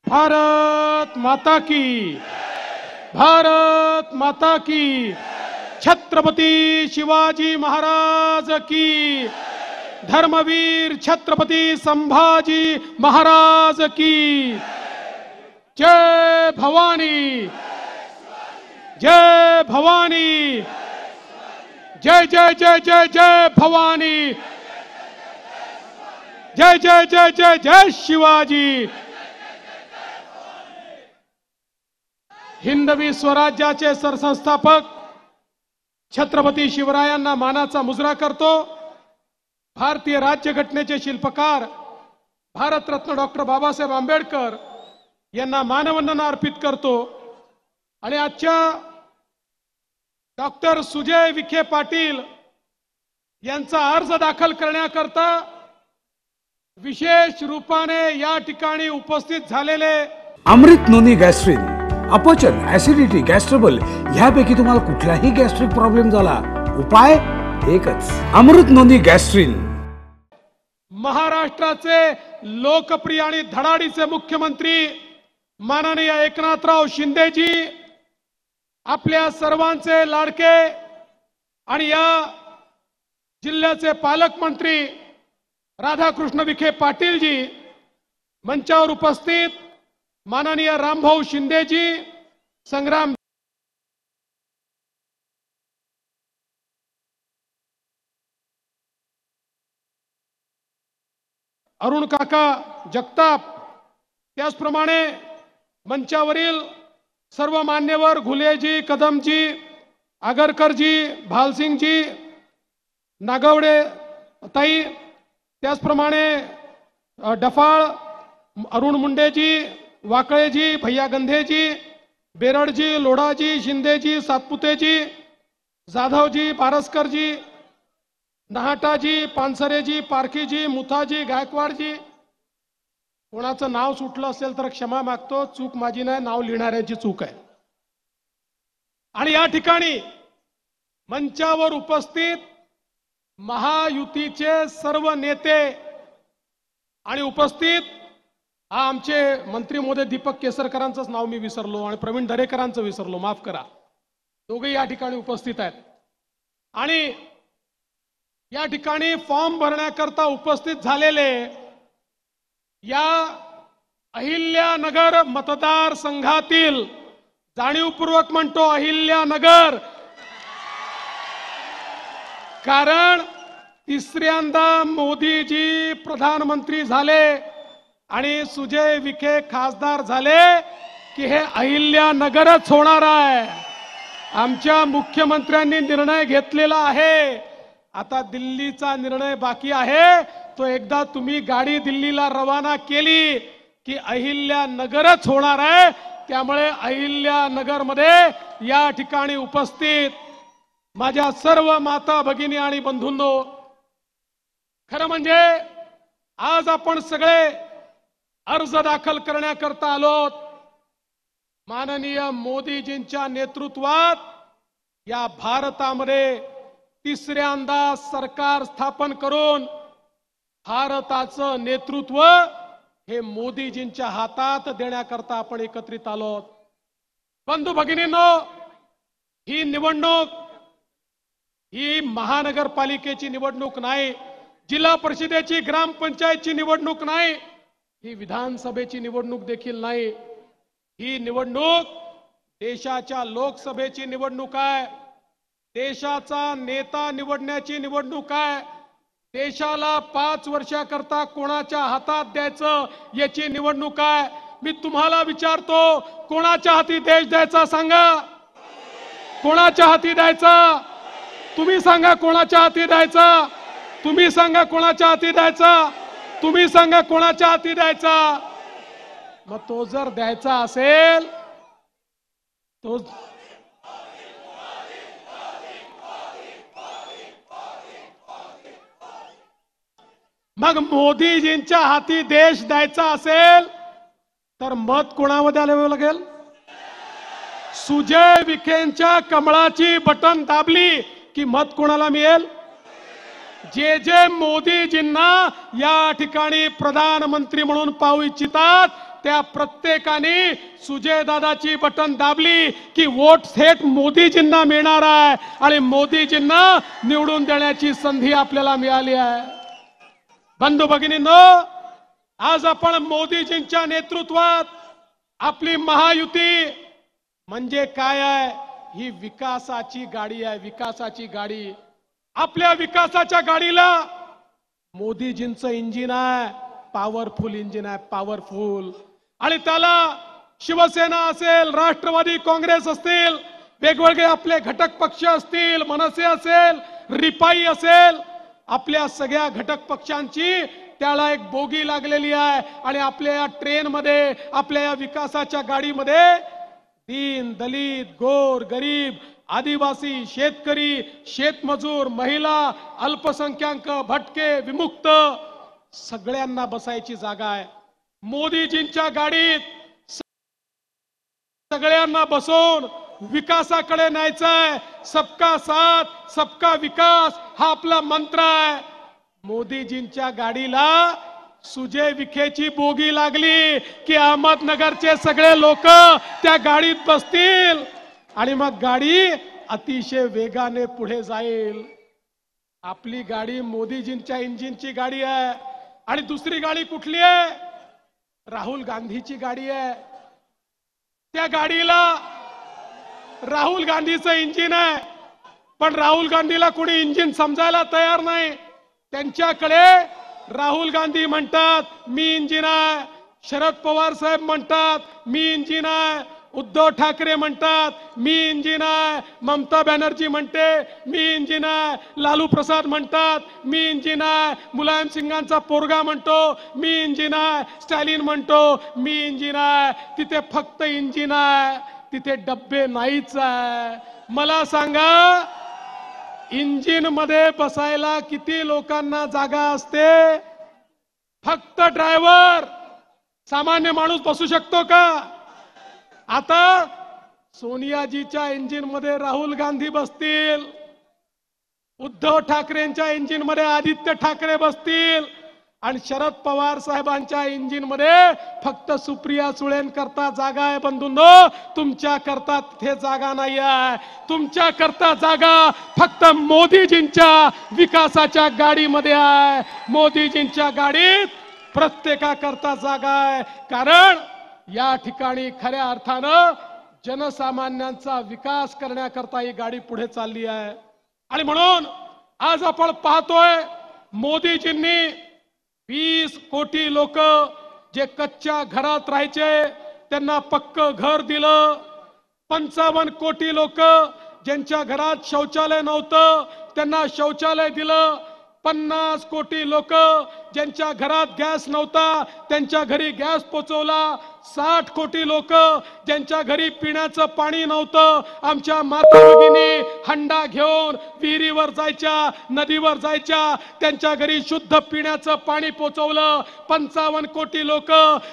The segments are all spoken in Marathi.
भारत माता की, भारत माता की, छत्रपति शिवाजी महाराज की, धर्मवीर छत्रपति संभाजी महाराज की, जय भवानी, जय भवानी, जय जय जय जय जय भवानी, जय जय जय जय जय शिवाजी। हिंदवी स्वराज्याचे सरसंस्थापक छत्रपती शिवरायांना मानाचा मुजरा करतो। भारतीय राज्यघटनेचे शिल्पकार भारतरत्न डॉक्टर बाबासाहेब आंबेडकर यांना मानवंदना अर्पित करतो। आणि आजच्या डॉक्टर सुजय विखे पाटील यांचा अर्ज दाखल करण्याकरता विशेष रूपाने या ठिकाणी उपस्थित झालेले अमृत नोनी गॅस्ट्रिन, अपचन, ऍसिडिटी, गॅस्ट्रबल ह्यापैकी तुम्हाला कुठलाही गॅस्ट्रिक प्रॉब्लेम झाला, उपाय एकच, अमृत नोनी गॅस्ट्रिन। महाराष्ट्राचे लोकप्रिय आणि धडाडीचे मुख्यमंत्री माननीय एकनाथराव शिंदेजी, आपल्या सर्वांचे लाडके आणि या जिल्ह्याचे पालकमंत्री राधाकृष्ण विखे पाटीलजी, मंचावर उपस्थित माननीय रामभाऊ शिंदेजी, संग्राम अरुण काका जगताप, त्याचप्रमाणे मंचावरील सर्व मान्यवर घुलेजी, कदमजी, आगरकरजी, भालसिंगजी, नागवडे ताई, त्याचप्रमाणे डफाळ, अरुण मुंडेजी, वाकळेजी, भैया गंधेजी, बेरडजी, लोढाजी, शिंदेजी, सातपुतेजी, जाधवजी, पारसकरजी, नहाटाजी, पानसरेजी, पारखीजी, मुथाजी, गायकवाडजी। कोणाचं नाव सुटलं असेल तर क्षमा मागतो, चूक माझी नाही, नाव लिहिणाऱ्यांची चूक आहे। आणि या ठिकाणी मंचावर उपस्थित महायुतीचे सर्व नेते आणि उपस्थित आमचे मंत्री महोदय दीपक केसरकरांचंच नाव मी विसरलो आणि प्रवीण दरेकरांचं विसरलो, माफ करा, दोघे या ठिकाणी उपस्थित आहेत। आणि या ठिकाणी फॉर्म भरण्याकरता उपस्थित झालेले या अहिल्यानगर मतदारसंघातील, जाणीवपूर्वक म्हणतो अहिल्यानगर, कारण तिसऱ्यांदा मोदीजी प्रधानमंत्री झाले आणि सुजय विखे खासदार झाले की हे अहिल्यानगरच होणार आहे। आमच्या मुख्यमंत्र्यांनी निर्णय घेतलेला आहे, आता दिल्लीचा निर्णय बाकी आहे। तो एकदा तुम्ही गाडी दिल्लीला रवाना केली की अहिल्यानगरच होणार आहे। त्यामुळे अहिल्यानगरमध्ये या ठिकाणी उपस्थित माझ्या सर्व माता भगिनी आणि बंधूंनो, खरं म्हणजे आज आपण सगळे अर्ज दाखल करण्याकरता आलोत। माननीय मोदीजींच्या नेतृत्वात या भारतामध्ये तिसऱ्यांदा सरकार स्थापन करून भारताचं नेतृत्व हे मोदीजींच्या हातात देण्याकरता आपण एकत्रित आलोत। बंधू भगिनींनो, ही निवडणूक ही महानगरपालिकेची निवडणूक नाही, जिल्हा परिषदेची, ग्रामपंचायतची निवडणूक नाही, ही विधानसभेची निवडणूक देखील नाही। ही निवडणूक देशाच्या लोकसभेची निवडणूक आहे, देशाचा नेता निवडण्याची निवडणूक आहे, देशाला 5 वर्षाकरता कोणाच्या हातात द्यायचं याची निवडणूक आहे। मी तुम्हाला विचारतो, कोणाच्या हाती देश द्यायचा सांगा, कोणाच्या हाती द्यायचा? तुम्ही सांगा कोणाच्या हाती द्यायचा, तुम्ही सांगा कोणाच्या हाती द्यायचा, तुम्ही सांगा कोणाच्या हाती द्यायचा। मग तो जर द्यायचा असेल तो मग मोदीजींच्या हाती देश द्यायचा असेल तर मत कोणामध्ये आणावं लागेल? सुजय विखेंच्या कमळाची बटन दाबली की मत कोणाला मिळेल? जे मोदीजींना या ठिकाणी प्रधानमंत्री म्हणून पाहू इच्छितात त्या प्रत्येकाने सुजय दादाची बटन दाबली की वोट थेट मोदीजींना मिळणार आहे आणि मोदीजींना निवडून देण्याची संधी आपल्याला मिळाली आहे. बंधू भगिनींनो, आज आपण मोदीजींच्या नेतृत्वात आपली महायुती म्हणजे काय आहे? ही विकासाची गाडी आहे, विकासाची गाडी. आपल्या विकासाच्या गाडीला मोदीजींचं इंजिन आहे, पॉवरफुल इंजिन आहे, पॉवरफुल. आणि त्याला शिवसेना असेल, राष्ट्रवादी काँग्रेस असतील, वेगवेगळे आपले घटक पक्ष असतील, मनसे असेल, रिपाई असेल, आपल्या सगळ्या घटक पक्षांची त्याला एक बोगी लागलेली आहे. आणि आपल्या या ट्रेन मध्ये, आपल्या या विकासाच्या गाडीमध्ये दीन दलित, गोर गरीब, आदिवासी, शेतकरी, शेतमजूर, महिला, अल्पसंख्याक, भटके, विमुक्त सगळ्यांना बसायची जागा आहे. मोदीजींच्या गाडीत सगळ्यांना बसवून विकासाकडे न्यायचंय. सबका साथ सबका विकास हा आपला मंत्र आहे. मोदीजींच्या गाडीला सुजय विखेची बोगी लागली की अहमदनगरचे सगळे लोक त्या गाडीत बसतील आणि मग गाडी अतिशय वेगाने पुढे जाईल. आपली गाडी मोदीजींच्या इंजिनची गाडी आहे. आणि दुसरी गाडी कुठली आहे? राहुल गांधीची गाडी आहे. त्या गाडीला राहुल गांधीचं इंजिन आहे, पण राहुल गांधीला कोणी इंजिन समजायला तयार नाही. त्यांच्याकडे राहुल गांधी म्हणतात मी इंजिन आहे, शरद पवार साहेब म्हणतात मी इंजिन आहे, उद्धव ठाकरे म्हणतात मी इंजिन आहे, ममता बॅनर्जी म्हणते मी इंजिन आहे, लालू प्रसाद म्हणतात मी इंजिन आहे, मुलायम सिंगांचा पोरगा म्हणतो मी इंजिन आहे, स्टॅलिन म्हणतो मी इंजिन आहे. तिथे फक्त इंजिन आहे, तिथे डब्बे नाहीच आहे. मला सांगा, इंजिन मध्ये बसायला किती लोकांना जागा असते? फक्त ड्रायव्हर. सामान्य माणूस बसू शकतो का? आता सोनियाजीच्या इंजिन मध्ये राहुल गांधी बसतील, उद्धव ठाकरेंच्या इंजिन मध्ये आदित्य ठाकरे बसतील, आणि शरद पवार साहेबांच्या इंजिन मध्ये फक्त सुप्रिया सुळेंकरता जागा आहे. बंधूंनो, तुमच्या करता तिथे जागा नाही आहे. तुमच्या करता जागा फक्त मोदीजींच्या विकासाच्या गाडीमध्ये आहे. मोदीजींच्या गाडीत प्रत्येकाकरता जागा आहे. कारण या ठिकाणी खऱ्या अर्थानं जनसामान्यांचा विकास करण्याकरता ही गाडी पुढे चालली आहे. आणि म्हणून आज आपण पाहतोय, मोदीजींनी 20 कोटी लोक जे कच्च्या घरात राहायचे त्यांना पक्क घर दिलं. 55 कोटी लोक ज्यांच्या घरात शौचालय नव्हतं त्यांना शौचालय दिलं. 50 कोटी लोक ज्यांच्या घरात गॅस नव्हता त्यांच्या घरी गॅस पोहोचवला. 60 कोटी लोक ज्यांच्या घरी पिण्याचं पाणी नव्हतं, आमच्या माता भगिनी हंडा घेऊन विहिरीवर जायच्या, नदीवर जायच्या, त्यांच्या घरी शुद्ध पिण्याचं पाणी पोहोचवलं. 55 कोटी लोक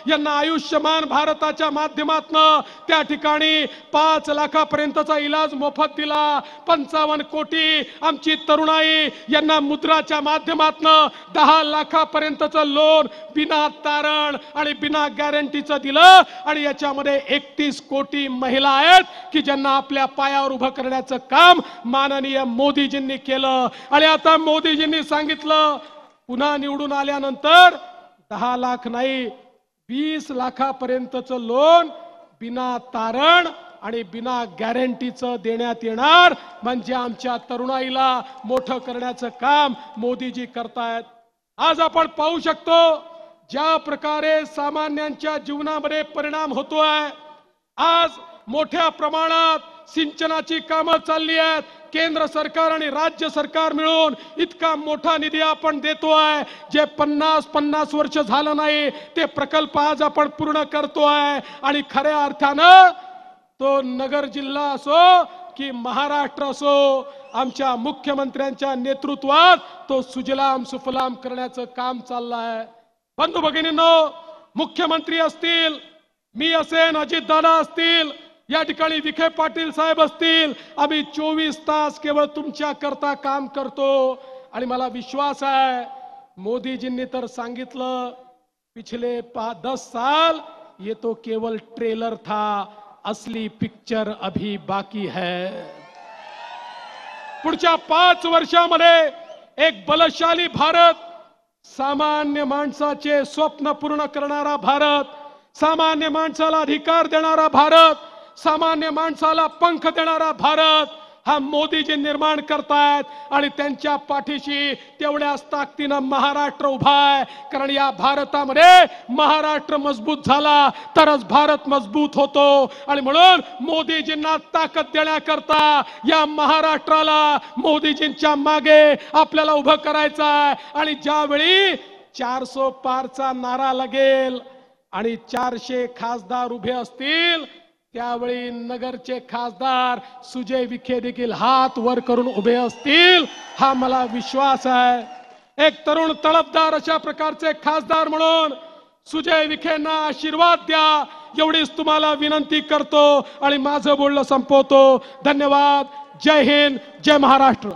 यांना आयुष्यमान भारताच्या माध्यमातून त्या ठिकाणी 5 लाखापर्यंतचा इलाज मोफत दिला. 55 कोटी आमची तरुणाई यांना मुद्राच्या माध्यमातून 10 लाखापर्यंतचं लोन बिना तारण आणि बिना गॅरंटीचं दिलं. आणि याच्यामध्ये 31 कोटी महिला आहेत की ज्यांना आपल्या पायावर उभं करण्याचं काम माननीय मोदीजींनी केलं. आणि आता मोदीजींनी सांगितलं, पुन्हा निवडून आल्यानंतर 10 लाख नाही, 20 लाखापर्यंतचं लोन बिना तारण आणि बिना गॅरंटीचं देण्यात येणार. म्हणजे आमच्या तरुणाईला मोठं करण्याचं काम मोदीजी करतायत. आज आपण पाहू शकतो ज्या प्रकारे सामान्यांच्या जीवनामध्ये परिणाम होतोय. आज मोठ्या प्रमाणात सिंचनाची कामं चालली आहेत. केंद्र सरकार आणि राज्य सरकार मिळून इतका मोठा निधी आपण देतोय. जे 50 वर्ष झालं नाही ते प्रकल्प आज आपण पूर्ण करतोय. आणि खऱ्या अर्थानं तो नगर जिल्हा असो की महाराष्ट्र असो, आमच्या मुख्यमंत्र्यांच्या नेतृत्वात तो सुजलाम सुफलाम करण्याचं काम चाललं आहे. बंधू भगिनींनो, मुख्यमंत्री असतील, मी असेन, अजितदादा असतील, या ठिकाणी विखे पाटील साहेब असतील, आम्ही 24 तास केवळ तुमच्या करता काम करतो. आणि मला विश्वास आहे, मोदीजींनी तर सांगितलं, पिछले 10 साल ये तो केवल ट्रेलर था, असली पिक्चर अभी बाकी है. पुढच्या 5 वर्षामध्ये एक बलशाली भारत, सामान्य माणसाचे स्वप्न पूर्ण करणारा भारत, सामान्य माणसाला अधिकार देणारा भारत, सामान्य माणसाला पंख देणारा भारत हा मोदीजी निर्माण करतायत. आणि त्यांच्या पाठीशी तेवढ्याच ताकदीनं महाराष्ट्र उभा आहे. कारण या भारतामध्ये महाराष्ट्र मजबूत झाला तरच भारत मजबूत होतो. आणि म्हणून मोदीजींना ताकद देण्याकरता या महाराष्ट्राला मोदीजींच्या मागे आपल्याला उभं करायचं आहे. आणि ज्यावेळी 400 पारचा नारा लागेल आणि 400 खासदार उभे असतील, त्यावेळी नगरचे खासदार सुजय विखे देखील हात वर करून उभे असतील, हा मला विश्वास आहे. एक तरुण तळपदार अशा प्रकारचे खासदार म्हणून सुजय विखेंना आशीर्वाद द्या, एवढीच तुम्हाला विनंती करतो आणि माझं बोलणं संपवतो. धन्यवाद. जय हिंद, जय महाराष्ट्र.